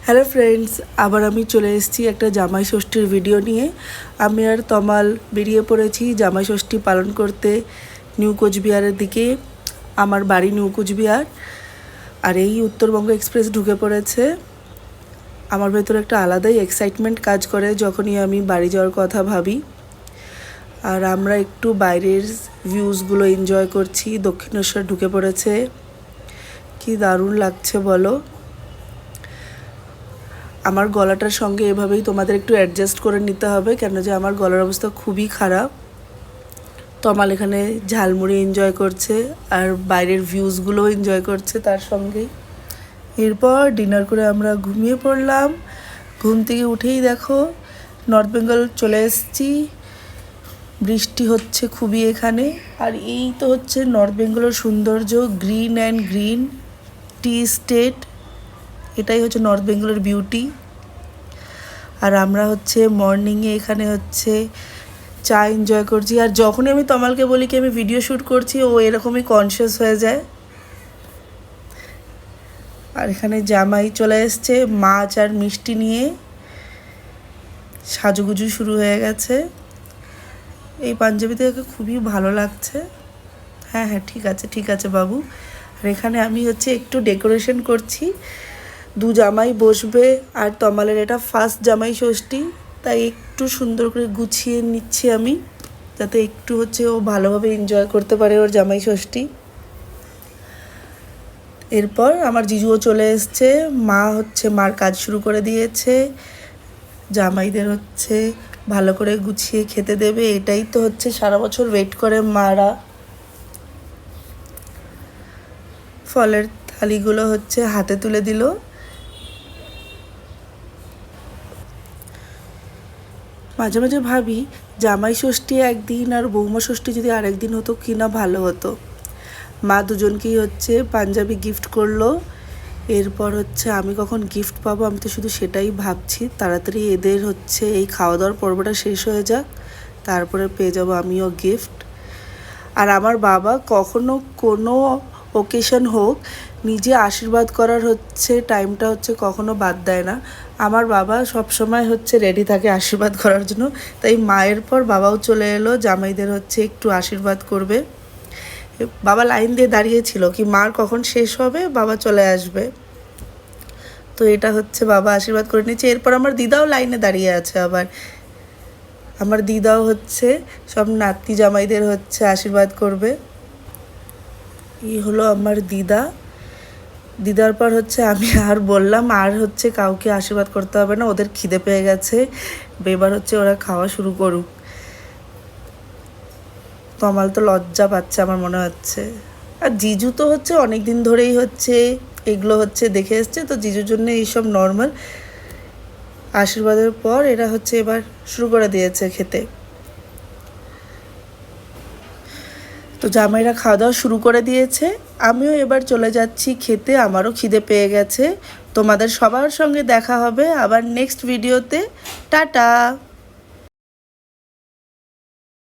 Hello friends, আবার আমি চলে এসেছি একটা জামাই ষষ্ঠীর ভিডিও নিয়ে। আমি আর তমাল বেরিয়ে পড়েছি জামাই ষষ্ঠী পালন করতে নিউ কোচবিহারের দিকে। আমার বাড়ি নিউ কোচবিহার, আর এই উত্তরবঙ্গ এক্সপ্রেস ঢুকে পড়েছে। আমার ভেতরে একটা আলাদাই এক্সাইটমেন্ট কাজ করে যখনই আমি বাড়ি যাওয়ার কথা ভাবি। আর আমরা একটু বাইরের ভিউজগুলো এনজয় করছি। দক্ষিণেশ্বর ঢুকে পড়েছে, কি দারুণ লাগছে বলো। আমার গলাটার সঙ্গে এভাবেই তোমাদের একটু অ্যাডজাস্ট করে নিতে হবে, কেন যে আমার গলার অবস্থা খুবই খারাপ। তমাল এখানে ঝালমুড়ি এনজয় করছে আর বাইরের ভিউজগুলোও এনজয় করছে তার সঙ্গেই। এরপর ডিনার করে আমরা ঘুমিয়ে পড়লাম। ঘুম থেকে উঠেই দেখো নর্থ বেঙ্গল চলে এসেছি। বৃষ্টি হচ্ছে খুবই এখানে। আর এই তো হচ্ছে নর্থ বেঙ্গলের সৌন্দর্য, green and green tea state. এটাই হচ্ছে নর্থ বেঙ্গলের বিউটি। আর আমরা হচ্ছে মর্নিংয়ে এখানে হচ্ছে চা এনজয় করছি। আর যখনই আমি তমালকে বলি কি আমি ভিডিও শ্যুট করছি, ও এরকমই কনসিয়াস হয়ে যায়। আর এখানে জামাই চলে এসছে মাছ আর মিষ্টি নিয়ে। সাজুগুজু শুরু হয়ে গেছে। এই পাঞ্জাবিতে খুবই ভালো লাগছে। হ্যাঁ হ্যাঁ, ঠিক আছে বাবু। আর এখানে আমি হচ্ছে একটু ডেকোরেশন করছি। দু জামাই বসবে, আর তমালের এটা ফার্স্ট জামাই ষষ্ঠী, তাই একটু সুন্দর করে গুছিয়ে নিচ্ছি আমি, যাতে একটু হচ্ছে ও ভালোভাবে এনজয় করতে পারে ওর জামাই ষষ্ঠী। এরপর আমার জিজুও চলে এসছে। মার কাজ শুরু করে দিয়েছে। জামাইদের হচ্ছে ভালো করে গুছিয়ে খেতে দেবে। এটাই তো হচ্ছে সারা বছর ওয়েট করে মারা। ফলের থালিগুলো হচ্ছে হাতে তুলে দিল। মাঝে মাঝে ভাবি জামাই ষষ্ঠী একদিন আর বৌমা ষষ্ঠী যদি আরেকদিন হতো কি না ভালো হতো। মা দুজনকেই হচ্ছে পাঞ্জাবি গিফট করলো। এরপর হচ্ছে আমি কখন গিফট পাবো, আমি তো শুধু সেটাই ভাবছি। তাড়াতাড়ি এদের হচ্ছে এই খাওয়া দাওয়ার পর্বটা শেষ হয়ে যাক, তারপরে পেয়ে যাবো আমিও গিফট। আর আমার বাবা কখনো কোনো ওকেশন হোক, নিজে আশীর্বাদ করার হচ্ছে টাইমটা হচ্ছে কখনো বাদ দেয় না। আমার বাবা সবসময় হচ্ছে রেডি থাকে আশীর্বাদ করার জন্য। তাই মায়ের পর বাবাও চলে এলো, জামাইদের হচ্ছে একটু আশীর্বাদ করবে। বাবা লাইন দিয়ে দাঁড়িয়েছিল কি মার কখন শেষ হবে, বাবা চলে আসবে। তো এটা হচ্ছে বাবা আশীর্বাদ করে নিচ্ছে। এরপর আমার দিদাও লাইনে দাঁড়িয়ে আছে। আবার আমার দিদাও হচ্ছে সব নাতি জামাইদের হচ্ছে আশীর্বাদ করবে। এই হলো আমার দিদার পর হচ্ছে আমি আর বললাম আর হচ্ছে কাউকে আশীর্বাদ করতে হবে না, ওদের খিদে পেয়ে গেছে, এবার হচ্ছে ওরা খাওয়া শুরু করুক। তমাল তো লজ্জা পাচ্ছে আমার মনে হচ্ছে। আর জিজু তো হচ্ছে অনেক দিন ধরেই হচ্ছে এগুলো হচ্ছে দেখে এসছে, তো জিজুর জন্য এইসব নর্মাল। আশীর্বাদের পর এরা হচ্ছে এবার শুরু করে দিয়েছে খেতে। তো জামাইরা খাওয়া দাওয়া শুরু করে দিয়েছে, আমিও এবার চলে যাচ্ছি খেতে। আমারও খিদে পেয়ে গেছে। তোমাদের সবার সঙ্গে দেখা হবে আবার নেক্সট ভিডিওতে। টাটা।